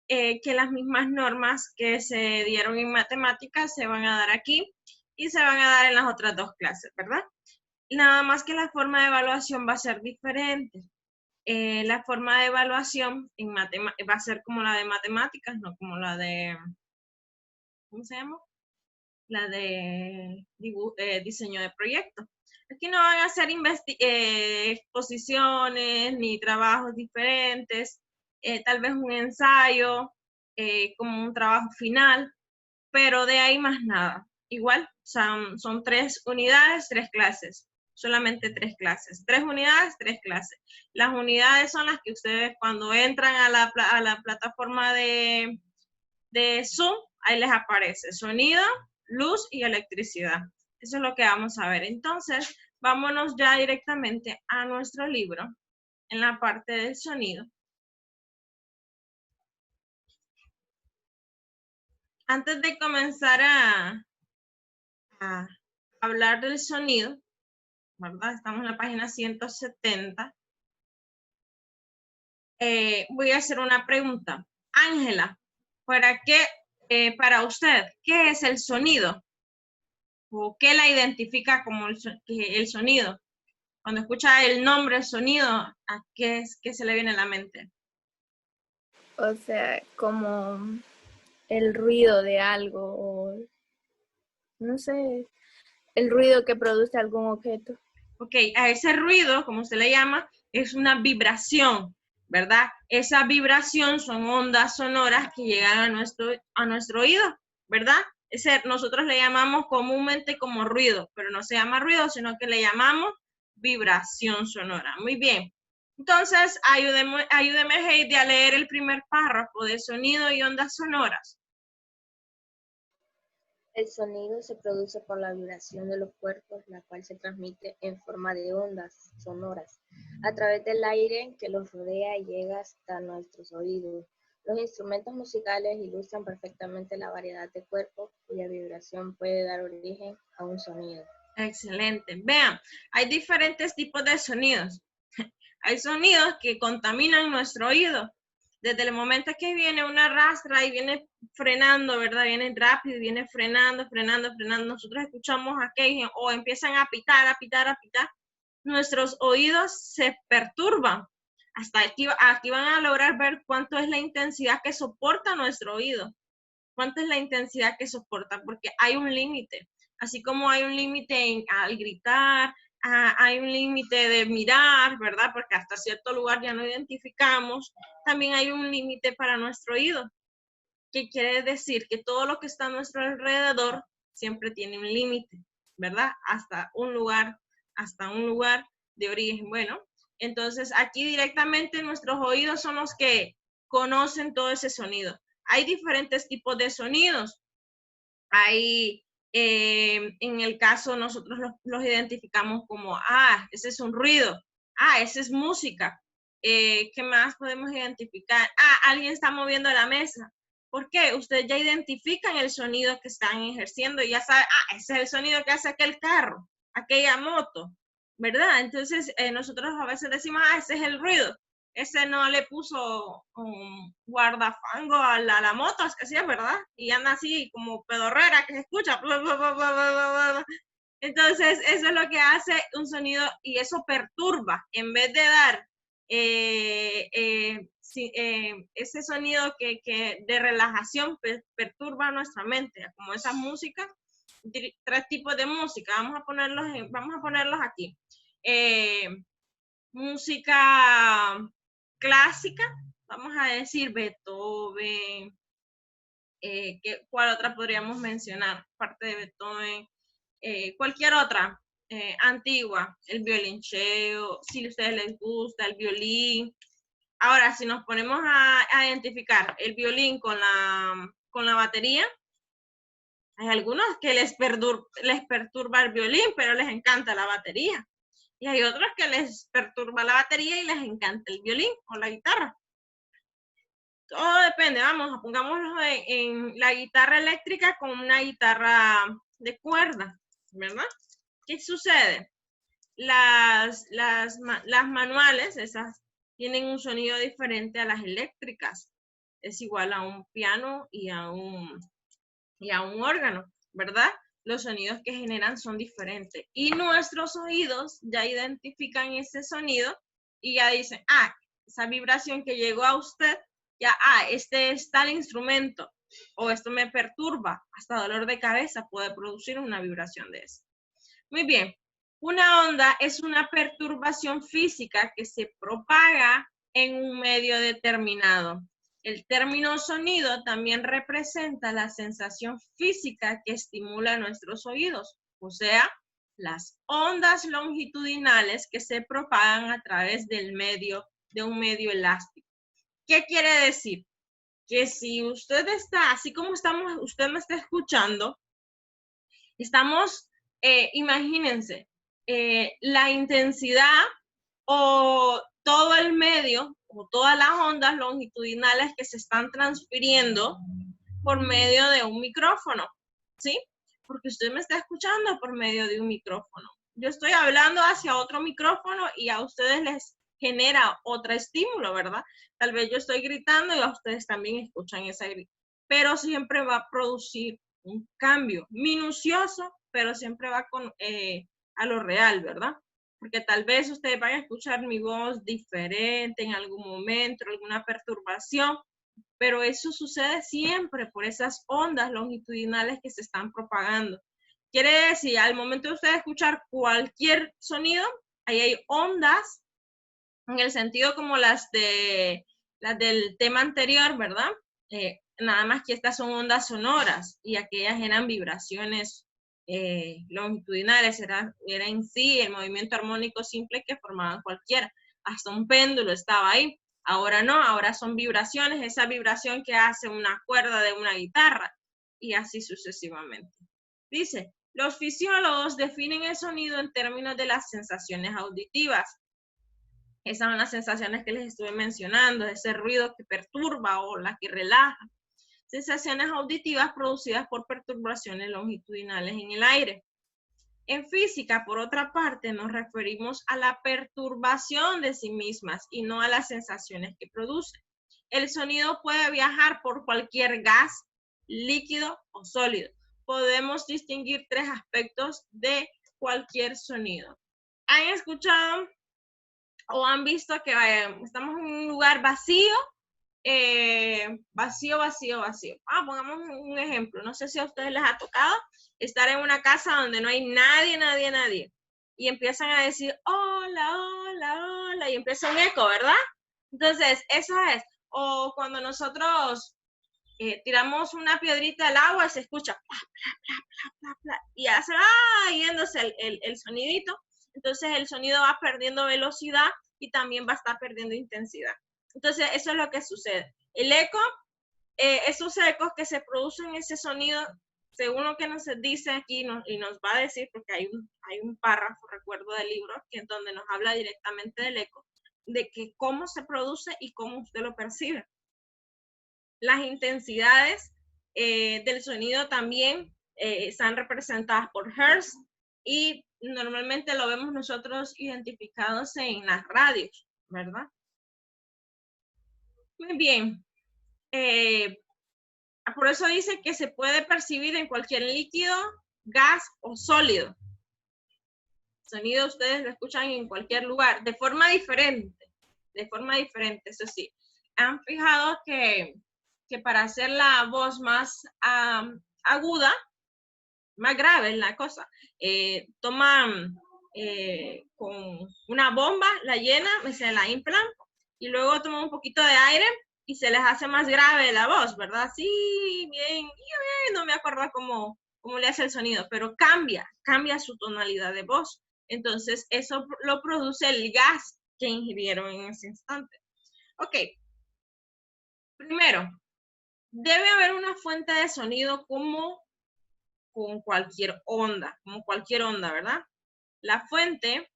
que las mismas normas que se dieron en matemáticas se van a dar aquí y se van a dar en las otras dos clases, ¿verdad? Nada más que la forma de evaluación va a ser diferente. La forma de evaluación va a ser como la de matemáticas, no como la de, ¿cómo se llama? La de diseño de proyectos. Aquí no van a hacer exposiciones ni trabajos diferentes, tal vez un ensayo como un trabajo final, pero de ahí más nada. Igual son 3 unidades, 3 clases. Solamente 3 clases. 3 unidades, 3 clases. Las unidades son las que ustedes cuando entran a la plataforma de Zoom, ahí les aparece sonido, luz y electricidad. Eso es lo que vamos a ver. Entonces, vámonos ya directamente a nuestro libro en la parte del sonido. Antes de comenzar a hablar del sonido, ¿verdad? Estamos en la página 170. Voy a hacer una pregunta. Ángela, para usted, ¿qué es el sonido? ¿O qué la identifica como el sonido? Cuando escucha el nombre sonido, ¿a qué se le viene a la mente? O sea, como el ruido de algo, o no sé, el ruido que produce algún objeto. Ok, a ese ruido, como se le llama, es una vibración, ¿verdad? Esa vibración son ondas sonoras que llegan a nuestro oído, ¿verdad? Nosotros le llamamos comúnmente como ruido, pero no se llama ruido, sino que le llamamos vibración sonora. Muy bien. Entonces, ayúdeme Heidi, a leer el primer párrafo de sonido y ondas sonoras. El sonido se produce por la vibración de los cuerpos, la cual se transmite en forma de ondas sonoras a través del aire que los rodea y llega hasta nuestros oídos. Los instrumentos musicales ilustran perfectamente la variedad de cuerpos cuya vibración puede dar origen a un sonido. Excelente. Vean, hay diferentes tipos de sonidos. Hay sonidos que contaminan nuestro oído. Desde el momento que viene una rastra y viene frenando, ¿verdad? Viene rápido, viene frenando. Nosotros escuchamos aquello o empiezan a pitar. Nuestros oídos se perturban. Hasta aquí van a lograr ver cuánto es la intensidad que soporta nuestro oído. Cuánto es la intensidad que soporta, porque hay un límite. Así como hay un límite al gritar, hay un límite de mirar, ¿verdad? Porque hasta cierto lugar ya no identificamos. También hay un límite para nuestro oído, que quiere decir que todo lo que está a nuestro alrededor siempre tiene un límite, ¿verdad? Hasta un lugar de origen. Bueno, entonces aquí directamente nuestros oídos son los que conocen todo ese sonido. Hay diferentes tipos de sonidos. Hay, en el caso, nosotros los identificamos como, ese es un ruido, ese es música. ¿Qué más podemos identificar? Alguien está moviendo la mesa. ¿Por qué? Ustedes ya identifican el sonido que están ejerciendo y ya saben, ese es el sonido que hace aquel carro, aquella moto, ¿verdad? Entonces, nosotros a veces decimos, ese es el ruido. Ese no le puso un guardafango a la moto, es que sí es verdad, y anda así como pedorrera que se escucha. Bla, bla, bla, bla, bla, bla. Entonces, eso es lo que hace un sonido y eso perturba, en vez de dar ese sonido que de relajación perturba nuestra mente, como esa música, 3 tipos de música, vamos a ponerlos aquí. Música clásica, vamos a decir Beethoven, ¿cuál otra podríamos mencionar? Aparte de Beethoven, cualquier otra antigua, el violonchelo, si a ustedes les gusta, el violín. Ahora, si nos ponemos a identificar el violín con la batería, hay algunos que les perturba el violín, pero les encanta la batería. Y hay otros que les perturba la batería y les encanta el violín o la guitarra. Todo depende, pongámoslo en la guitarra eléctrica con una guitarra de cuerda, ¿verdad? ¿Qué sucede? Las manuales, esas, tienen un sonido diferente a las eléctricas. es igual a un piano y a un órgano, ¿verdad? Los sonidos que generan son diferentes. Y nuestros oídos ya identifican ese sonido y ya dicen, ah, esa vibración que llegó a usted, ya, este es tal instrumento, o esto me perturba, hasta dolor de cabeza puede producir una vibración de eso. Muy bien, una onda es una perturbación física que se propaga en un medio determinado. El término sonido también representa la sensación física que estimula nuestros oídos, o sea, las ondas longitudinales que se propagan a través de un medio elástico. ¿Qué quiere decir? Que si usted está, así como usted me está escuchando, estamos, imagínense, la intensidad o todo el medio o todas las ondas longitudinales que se están transfiriendo por medio de un micrófono, ¿sí? Porque usted me está escuchando por medio de un micrófono. Yo estoy hablando hacia otro micrófono y a ustedes les genera otro estímulo, ¿verdad? Tal vez yo estoy gritando y a ustedes también escuchan esa grita, pero siempre va a producir un cambio minucioso, pero siempre va a lo real, ¿verdad? Porque tal vez ustedes van a escuchar mi voz diferente en algún momento, alguna perturbación, pero eso sucede siempre por esas ondas longitudinales que se están propagando. Quiere decir, al momento de ustedes escuchar cualquier sonido, ahí hay ondas, en el sentido como las del tema anterior, ¿verdad? Nada más que estas son ondas sonoras y aquellas eran vibraciones longitudinales, era en sí el movimiento armónico simple que formaban cualquiera. Hasta un péndulo estaba ahí. Ahora no, ahora son vibraciones, esa vibración que hace una cuerda de una guitarra y así sucesivamente. Dice, los fisiólogos definen el sonido en términos de las sensaciones auditivas. Esas son las sensaciones que les estuve mencionando, ese ruido que perturba o la que relaja. Sensaciones auditivas producidas por perturbaciones longitudinales en el aire. En física, por otra parte, nos referimos a la perturbación de sí mismas y no a las sensaciones que produce. El sonido puede viajar por cualquier gas, líquido o sólido. Podemos distinguir tres aspectos de cualquier sonido. ¿Han escuchado o han visto que estamos en un lugar vacío? Vacío. Pongamos un ejemplo. No sé si a ustedes les ha tocado estar en una casa donde no hay nadie. Y empiezan a decir, hola, y empieza un eco, ¿verdad? Entonces, eso es. O cuando nosotros tiramos una piedrita al agua, se escucha, y hace, yéndose el sonidito. Entonces, el sonido va perdiendo velocidad y también va a estar perdiendo intensidad. Entonces, eso es lo que sucede. El eco, esos ecos que se producen ese sonido, según lo que nos dice aquí, y nos va a decir, porque hay un párrafo, recuerdo del libro, que es donde nos habla directamente del eco, de que cómo se produce y cómo usted lo percibe. Las intensidades del sonido también están representadas por Hertz y normalmente lo vemos nosotros identificados en las radios, ¿verdad? Muy bien. Por eso dice que se puede percibir en cualquier líquido, gas o sólido. Sonido ustedes lo escuchan en cualquier lugar, de forma diferente, eso sí. Han fijado que para hacer la voz más aguda, más grave la cosa, toman con una bomba, la llenan, se la inflan, y luego toman un poquito de aire y se les hace más grave la voz, ¿verdad? Sí, bien, no me acuerdo cómo le hace el sonido, pero cambia su tonalidad de voz. Entonces, eso lo produce el gas que ingirieron en ese instante. Ok. Primero, debe haber una fuente de sonido como cualquier onda, ¿verdad? La fuente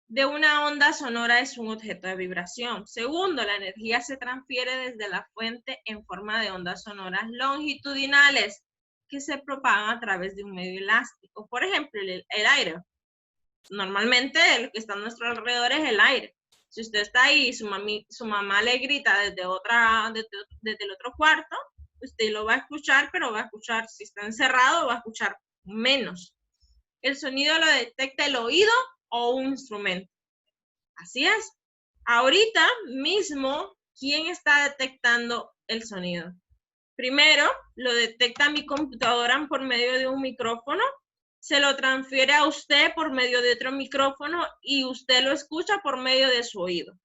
de una onda sonora es un objeto de vibración. Segundo, la energía se transfiere desde la fuente en forma de ondas sonoras longitudinales que se propagan a través de un medio elástico. Por ejemplo, el aire. Normalmente lo que está a nuestro alrededor es el aire. Si usted está ahí y su mamá le grita desde el otro cuarto, usted lo va a escuchar, pero va a escuchar, si está encerrado, va a escuchar menos. El sonido lo detecta el oído o un instrumento. Así es. Ahorita mismo, ¿quién está detectando el sonido? Primero, lo detecta mi computadora por medio de un micrófono, se lo transfiere a usted por medio de otro micrófono y usted lo escucha por medio de su oído.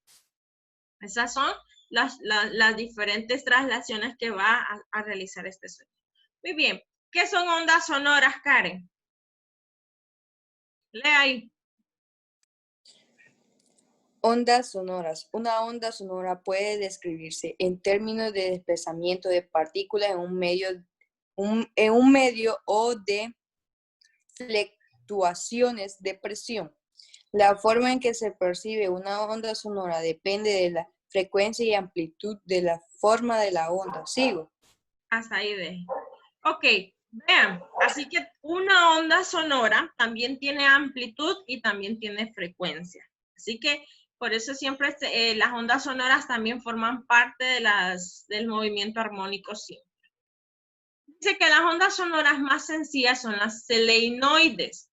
Esas son las diferentes traslaciones que va a realizar este sonido. Muy bien. ¿Qué son ondas sonoras, Karen? Lea ahí. Ondas sonoras. Una onda sonora puede describirse en términos de desplazamiento de partículas en un medio o de fluctuaciones de presión. La forma en que se percibe una onda sonora depende de la frecuencia y amplitud de la forma de la onda. ¿Sigo? Hasta ahí de. Ok, vean, así que una onda sonora también tiene amplitud y también tiene frecuencia. Así que por eso siempre las ondas sonoras también forman parte de del movimiento armónico simple. Dice que las ondas sonoras más sencillas son las selenoides.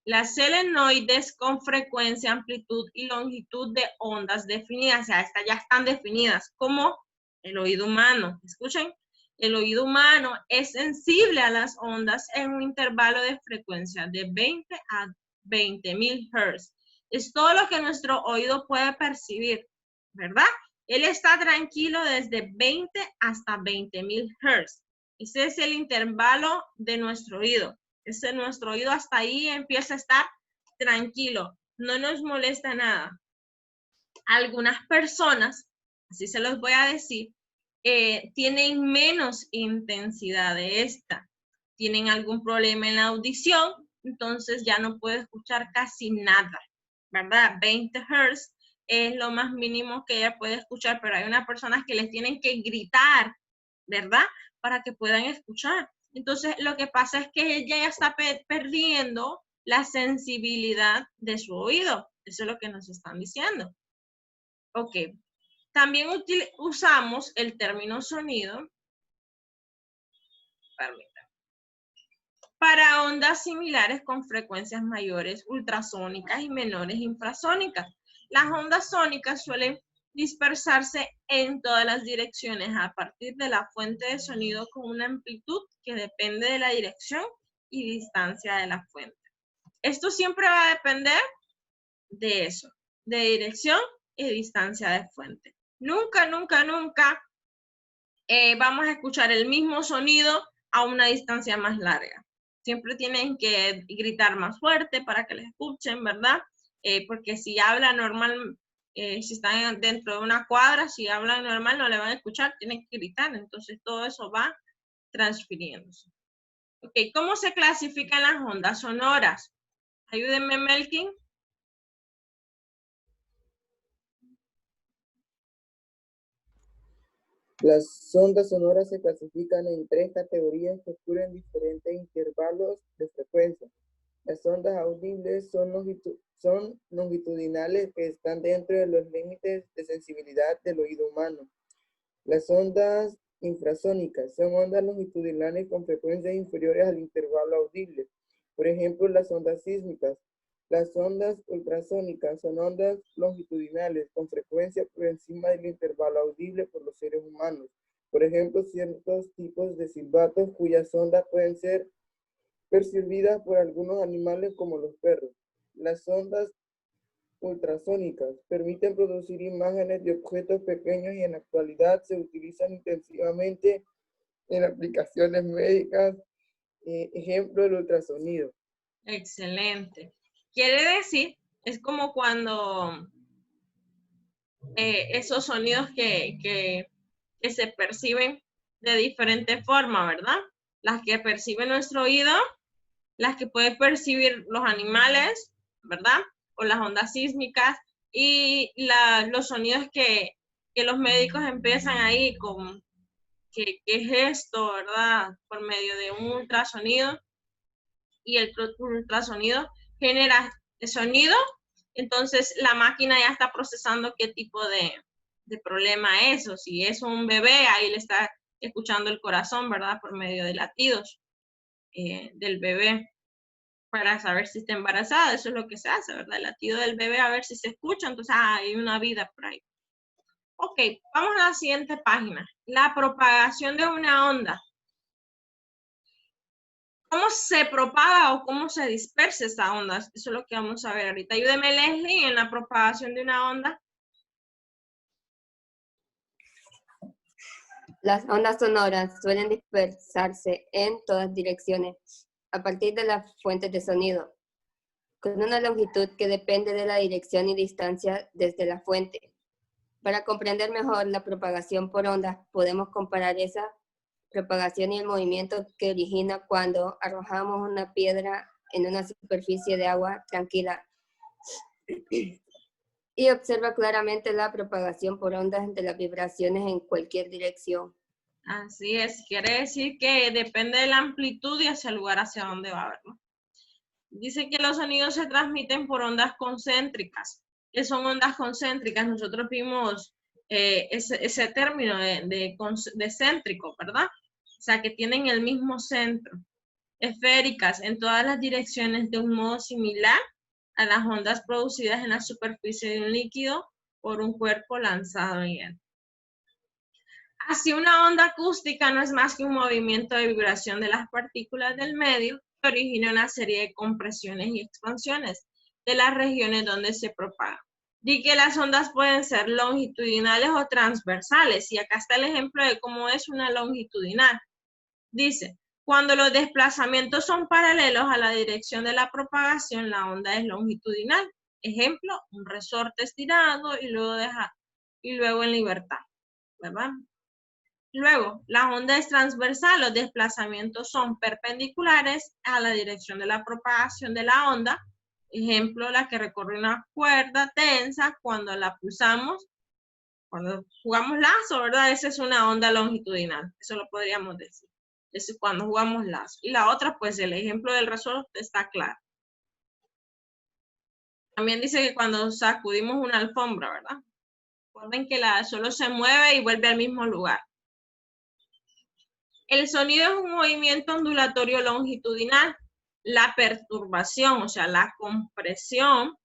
Las selenoides con frecuencia, amplitud y longitud de ondas definidas, o sea, estas ya están definidas como el oído humano. Escuchen, el oído humano es sensible a las ondas en un intervalo de frecuencia de 20 a 20.000 Hz. Es todo lo que nuestro oído puede percibir, ¿verdad? Él está tranquilo desde 20 hasta 20.000 Hz. Ese es el intervalo de nuestro oído. Nuestro oído hasta ahí empieza a estar tranquilo, no nos molesta nada. Algunas personas, así se los voy a decir, tienen menos intensidad de esta, tienen algún problema en la audición, entonces ya no puede escuchar casi nada, ¿verdad? 20 Hz es lo más mínimo que ella puede escuchar, pero hay unas personas que les tienen que gritar, ¿verdad? Para que puedan escuchar. Entonces, lo que pasa es que ella ya está perdiendo la sensibilidad de su oído. Eso es lo que nos están diciendo. Ok. También usamos el término sonido para ondas similares con frecuencias mayores ultrasónicas y menores infrasónicas. Las ondas sónicas suelen dispersarse en todas las direcciones a partir de la fuente de sonido con una amplitud que depende de la dirección y distancia de la fuente. Esto siempre va a depender de eso, de dirección y distancia de fuente. Nunca, nunca, nunca vamos a escuchar el mismo sonido a una distancia más larga. Siempre tienen que gritar más fuerte para que les escuchen, ¿verdad? Porque si habla normal, si están dentro de una cuadra, si hablan normal no le van a escuchar, tienen que gritar. Entonces todo eso va transfiriéndose. Ok, ¿cómo se clasifican las ondas sonoras? Ayúdenme, Melkin. Las ondas sonoras se clasifican en 3 categorías que cubren diferentes intervalos de frecuencia. Las ondas audibles son longitudinales que están dentro de los límites de sensibilidad del oído humano. Las ondas infrasónicas son ondas longitudinales con frecuencias inferiores al intervalo audible. Por ejemplo, las ondas sísmicas. Las ondas ultrasónicas son ondas longitudinales con frecuencia por encima del intervalo audible por los seres humanos. Por ejemplo, ciertos tipos de silbatos cuyas ondas pueden ser percibidas por algunos animales como los perros. Las ondas ultrasónicas permiten producir imágenes de objetos pequeños y en la actualidad se utilizan intensivamente en aplicaciones médicas, ejemplo del ultrasonido. Excelente. Quiere decir, es como cuando esos sonidos que se perciben de diferente forma, ¿verdad? Las que percibe nuestro oído, las que pueden percibir los animales, ¿verdad? O las ondas sísmicas y los sonidos que los médicos empiezan ahí con, ¿qué es esto, verdad? Por medio de un ultrasonido y el ultrasonido genera sonido entonces la máquina ya está procesando qué tipo de problema es, o si es un bebé, ahí le está escuchando el corazón, ¿verdad? Por medio de latidos del bebé, para saber si está embarazada. Eso es lo que se hace, ¿verdad? El latido del bebé, a ver si se escucha, entonces hay una vida por ahí. Ok, vamos a la siguiente página. La propagación de una onda. ¿Cómo se propaga o cómo se dispersa esta onda? Eso es lo que vamos a ver ahorita. Ayúdeme, Leslie, en la propagación de una onda. Las ondas sonoras suelen dispersarse en todas direcciones a partir de las fuentes de sonido, con una longitud que depende de la dirección y distancia desde la fuente. Para comprender mejor la propagación por ondas, podemos comparar esa propagación y el movimiento que origina cuando arrojamos una piedra en una superficie de agua tranquila. Y observa claramente la propagación por ondas de las vibraciones en cualquier dirección. Así es, quiere decir que depende de la amplitud y hacia el lugar hacia donde va, ¿verdad? Dice que los sonidos se transmiten por ondas concéntricas. ¿Qué son ondas concéntricas? Nosotros vimos ese término de céntrico, ¿verdad? O sea, que tienen el mismo centro. Esféricas en todas las direcciones de un modo similar a las ondas producidas en la superficie de un líquido por un cuerpo lanzado en él. Así, una onda acústica no es más que un movimiento de vibración de las partículas del medio que origina una serie de compresiones y expansiones de las regiones donde se propaga. Di que las ondas pueden ser longitudinales o transversales, y acá está el ejemplo de cómo es una longitudinal. Dice, cuando los desplazamientos son paralelos a la dirección de la propagación, la onda es longitudinal. Ejemplo, un resorte estirado y luego en libertad, ¿verdad? Luego, la onda es transversal, los desplazamientos son perpendiculares a la dirección de la propagación de la onda. Ejemplo, la que recorre una cuerda tensa cuando la pulsamos, cuando jugamos lazo, ¿verdad? Esa es una onda longitudinal, eso lo podríamos decir. Es cuando jugamos lazo. Y la otra, pues el ejemplo del resorte está claro. También dice que cuando sacudimos una alfombra, ¿verdad? Recuerden que solo se mueve y vuelve al mismo lugar. El sonido es un movimiento ondulatorio longitudinal. La perturbación, o sea, la compresión,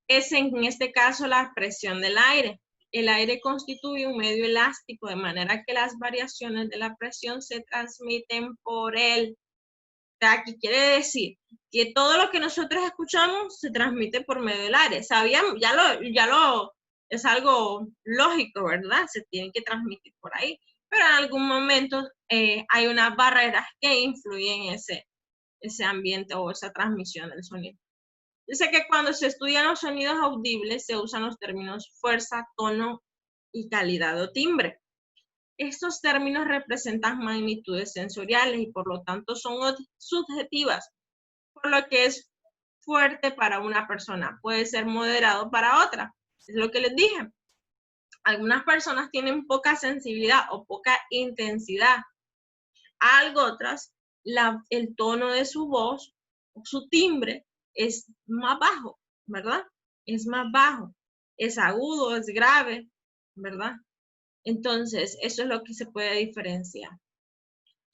es en este caso la presión del aire. El aire constituye un medio elástico, de manera que las variaciones de la presión se transmiten por él. O sea, ¿qué quiere decir? Que todo lo que nosotros escuchamos se transmite por medio del aire. ¿Sabían? Es algo lógico, ¿verdad? Se tiene que transmitir por ahí. Pero en algún momento hay unas barreras que influyen en ese ambiente o esa transmisión del sonido. Dice que cuando se estudian los sonidos audibles se usan los términos fuerza, tono y calidad o timbre. Estos términos representan magnitudes sensoriales y por lo tanto son subjetivas, por lo que es fuerte para una persona, puede ser moderado para otra. Es lo que les dije. Algunas personas tienen poca sensibilidad o poca intensidad. Algo otras, el tono de su voz, su timbre, es más bajo, ¿verdad? Es más bajo, es agudo, es grave, ¿verdad? Entonces, eso es lo que se puede diferenciar.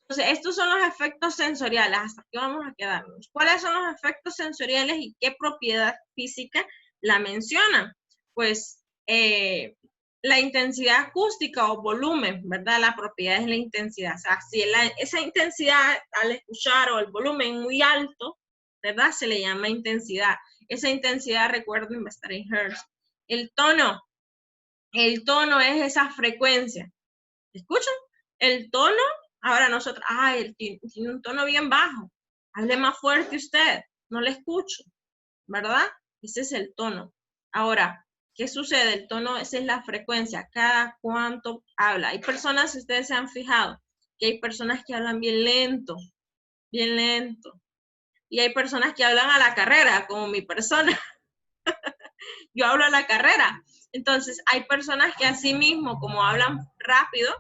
Entonces, estos son los efectos sensoriales. Hasta aquí vamos a quedarnos. ¿Cuáles son los efectos sensoriales y qué propiedad física la mencionan? Pues, la intensidad acústica o volumen, ¿verdad? La propiedad es la intensidad. O sea, si esa intensidad al escuchar o el volumen muy alto, ¿verdad? Se le llama intensidad. Esa intensidad, recuerden, va a estar en hertz. El tono es esa frecuencia. ¿Escuchan? El tono, ahora nosotros, él tiene un tono bien bajo. Hable más fuerte usted, no le escucho, ¿verdad? Ese es el tono. Ahora, ¿qué sucede? El tono, esa es la frecuencia, cada cuánto habla. Hay personas, si ustedes se han fijado, que hay personas que hablan bien lento. Y hay personas que hablan a la carrera, como mi persona. Yo hablo a la carrera. Entonces, hay personas que así mismo, como hablan rápido,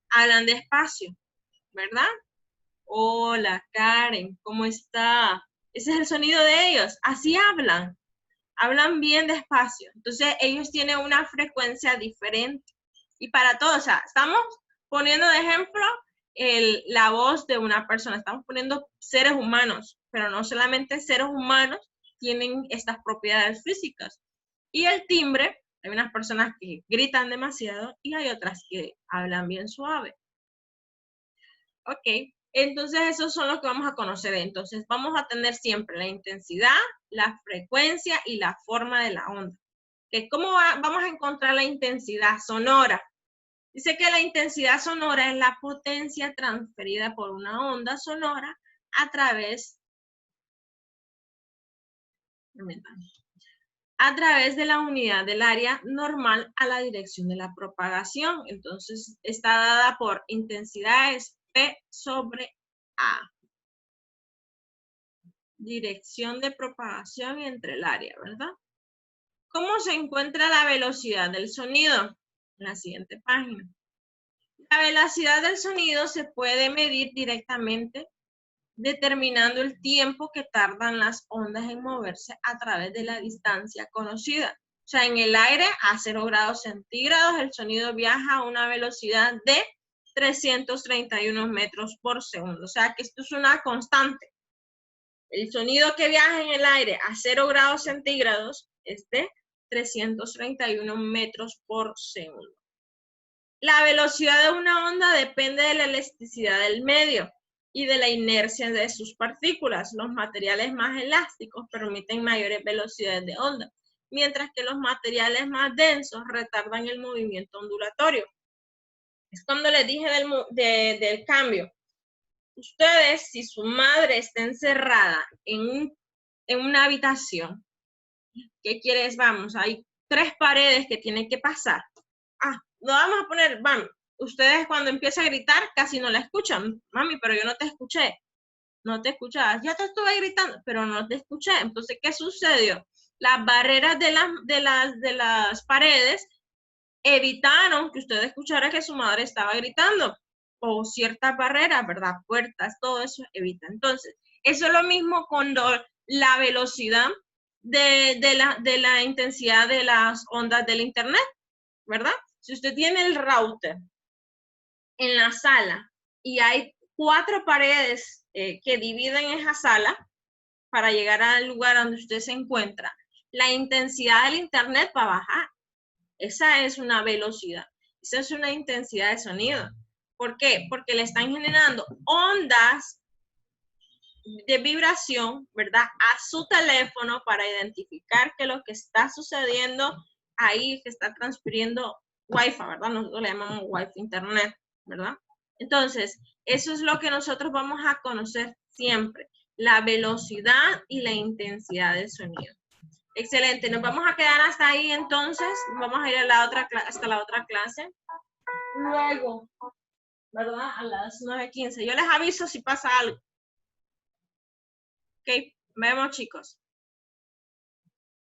hablan despacio, ¿verdad? Hola, Karen, ¿cómo está? Ese es el sonido de ellos. Así hablan. hablan bien despacio. Entonces, ellos tienen una frecuencia diferente. Y para todos, o sea, estamos poniendo de ejemplo la voz de una persona. Estamos poniendo seres humanos, pero no solamente seres humanos tienen estas propiedades físicas. Y el timbre, hay unas personas que gritan demasiado y hay otras que hablan bien suave. Ok, entonces esos son los que vamos a conocer. Entonces vamos a tener siempre la intensidad, la frecuencia y la forma de la onda. ¿Cómo vamos a encontrar la intensidad sonora? Dice que la intensidad sonora es la potencia transferida por una onda sonora a través de la unidad del área normal a la dirección de la propagación. Entonces, está dada por intensidad es P sobre A. Dirección de propagación entre el área, ¿verdad? ¿Cómo se encuentra la velocidad del sonido? En la siguiente página. La velocidad del sonido se puede medir directamente determinando el tiempo que tardan las ondas en moverse a través de la distancia conocida. O sea, en el aire a 0 grados centígrados el sonido viaja a una velocidad de 331 metros por segundo. O sea, que esto es una constante. El sonido que viaja en el aire a 0 grados centígrados es de 331 metros por segundo. La velocidad de una onda depende de la elasticidad del medio y de la inercia de sus partículas. Los materiales más elásticos permiten mayores velocidades de onda, mientras que los materiales más densos retardan el movimiento ondulatorio. Es cuando les dije del cambio. Ustedes, si su madre está encerrada en una habitación, ¿qué quieres? Vamos, hay 3 paredes que tienen que pasar. Lo vamos a poner, mami. Ustedes cuando empieza a gritar casi no la escuchan. Mami, pero yo no te escuché. No te escuchabas. Ya te estuve gritando, pero no te escuché. Entonces, ¿qué sucedió? Las barreras de las paredes evitaron que usted escuchara que su madre estaba gritando. O ciertas barreras, ¿verdad? Puertas, todo eso evita. Entonces, eso es lo mismo cuando la velocidad de la intensidad de las ondas del internet, ¿verdad? Si usted tiene el router en la sala y hay 4 paredes que dividen esa sala para llegar al lugar donde usted se encuentra, la intensidad del internet va a bajar. Esa es una velocidad. Esa es una intensidad de sonido. ¿Por qué? Porque le están generando ondas de vibración, ¿verdad? A su teléfono para identificar que lo que está sucediendo ahí, que está transfiriendo Wi-Fi, ¿verdad? Nosotros le llamamos Wi-Fi Internet, ¿verdad? Entonces, eso es lo que nosotros vamos a conocer siempre, la velocidad y la intensidad del sonido. Excelente, nos vamos a quedar hasta ahí entonces, vamos a ir a hasta la otra clase. Luego, ¿verdad? A las 9:15. Yo les aviso si pasa algo. Ok, vemos chicos.